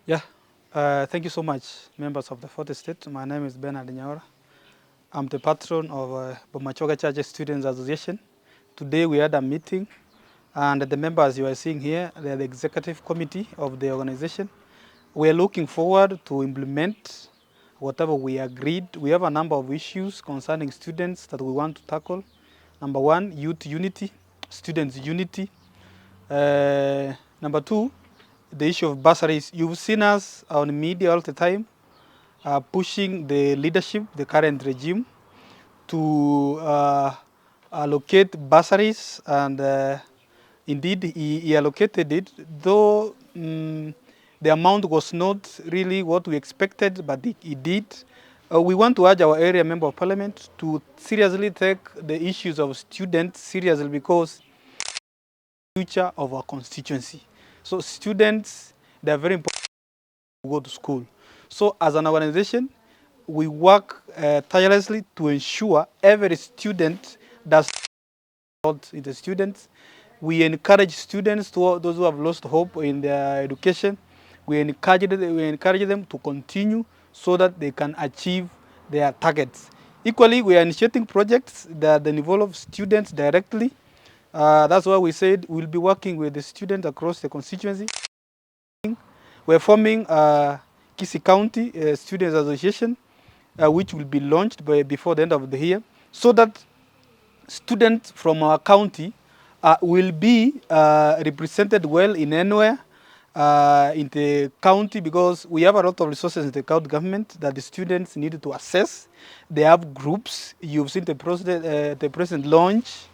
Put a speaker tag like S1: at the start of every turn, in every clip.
S1: Yeah, thank you so much, members of the Fourth Estate. My name is Bernard Nyaura. I'm the patron of Bomachoge Chache Students Association. Today we had a meeting, and the members you are seeing here, they are the executive committee of the organization. We are looking forward to implement whatever we agreed. We have a number of issues concerning students that we want to tackle. Number one, youth unity, students unity. Number two, the issue of bursaries. You've seen us on media all the time pushing the leadership, the current regime, to allocate bursaries, and indeed he allocated it, though the amount was not really what we expected, but he did. We want to urge our area member of parliament to seriously take the issues of students seriously, because future of our constituency. So students, they are very important to go to school. So as an organization, we work tirelessly to ensure every student does not in the students. We encourage students, to those who have lost hope in their education, we encourage them to continue so that they can achieve their targets. Equally, we are initiating projects that involve students directly. That's why we said we'll be working with the students across the constituency. We're forming a Kisiicounty Students Association, which will be launched before the end of the year, so that students from our county will be represented well in anywhere in the county, because we have a lot of resources in the county government that the students need to access. They have groups. You've seen the president launch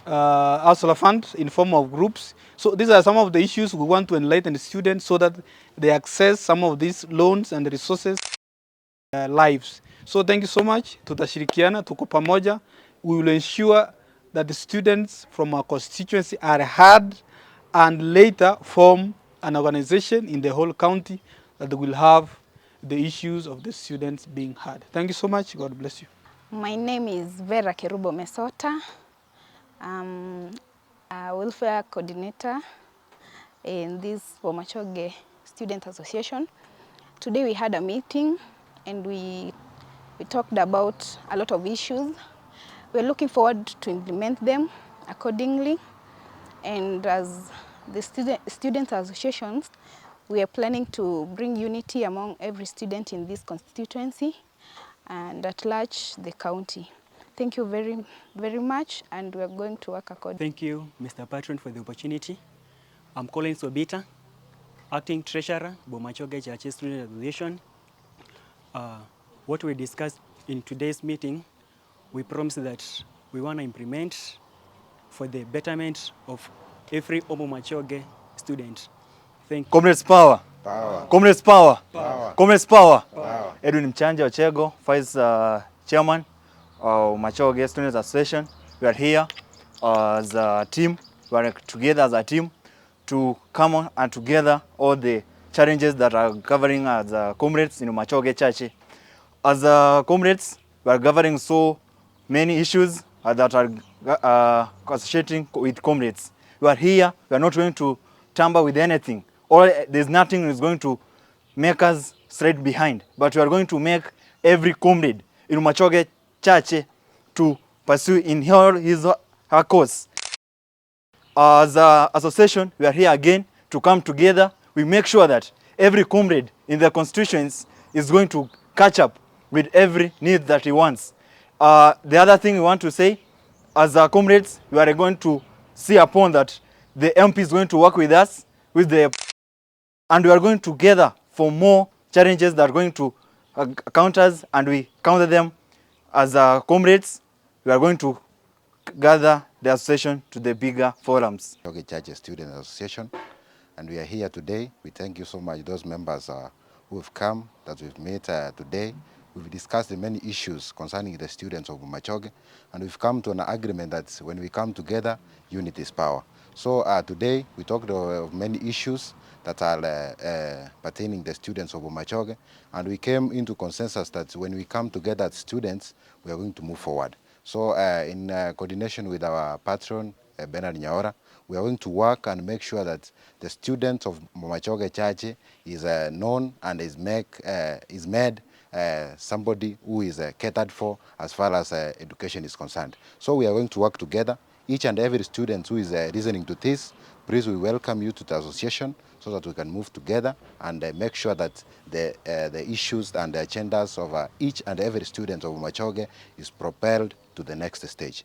S1: Ursula Fund in form of groups. So these are some of the issues we want to enlighten the students so that they access some of these loans and resources lives. So thank you so much. Tutashirikiana, tuko pamoja. We will ensure that the students from our constituency are heard and later form an organization in the whole county that will have the issues of the students being heard. Thank you so much. God bless you.
S2: My name is Vera Kerubo Mesota. I'm a welfare coordinator in this Bomachoge Student Association. Today we had a meeting and we talked about a lot of issues. We're looking forward to implement them accordingly. And as the student associations, we are planning to bring unity among every student in this constituency and at large the county. Thank you very, very much, and we are going to work accordingly.
S3: Thank you, Mr. Patron, for the opportunity. I'm Colin Sobita, Acting Treasurer, Bomachoge Chache Student Association. What we discussed in today's meeting, we promised that we want to implement for the betterment of every Bomachoge student. Thank you.
S4: Comrades power. Power. Comrades power. Power. Comrades power. Power. Edwin Mchanja Ochego, Vice Chairman of Bomachoge Students Association. We are here as a team. We are together as a team to come on and together all the challenges that are governing as comrades in Bomachoge Chache. As comrades, we are governing so many issues that are associating with comrades. We are here. We are not going to tamper with anything. Or there's nothing is going to make us straight behind, but we are going to make every comrade in Bomachoge Chache to pursue in her course. As an association, we are here again to come together. We make sure that every comrade in the constituents is going to catch up with every need that he wants. The other thing we want to say, as comrades, we are going to see upon that the MP is going to work with us, and we are going together for more challenges that are going to counter us, and we counter them as comrades. We are going to gather the association to the bigger forums.
S5: Okay, Chache Student Association, and we are here today. We thank you so much, those members who have come, that we've met today. We've discussed the many issues concerning the students of Bomachoge, and we've come to an agreement that when we come together, unity is power. So today we talked of many issues that are pertaining the students of Bomachoge, and we came into consensus that when we come together as students, we are going to move forward. So in coordination with our patron, Bernard Nyaura, we are going to work and make sure that the students of Bomachoge Chache is known and is made somebody who is catered for as far as education is concerned. So we are going to work together. Each and every student who is listening to this, please, we welcome you to the association so that we can move together and make sure that the issues and the agendas of each and every student of Bomachoge is propelled to the next stage.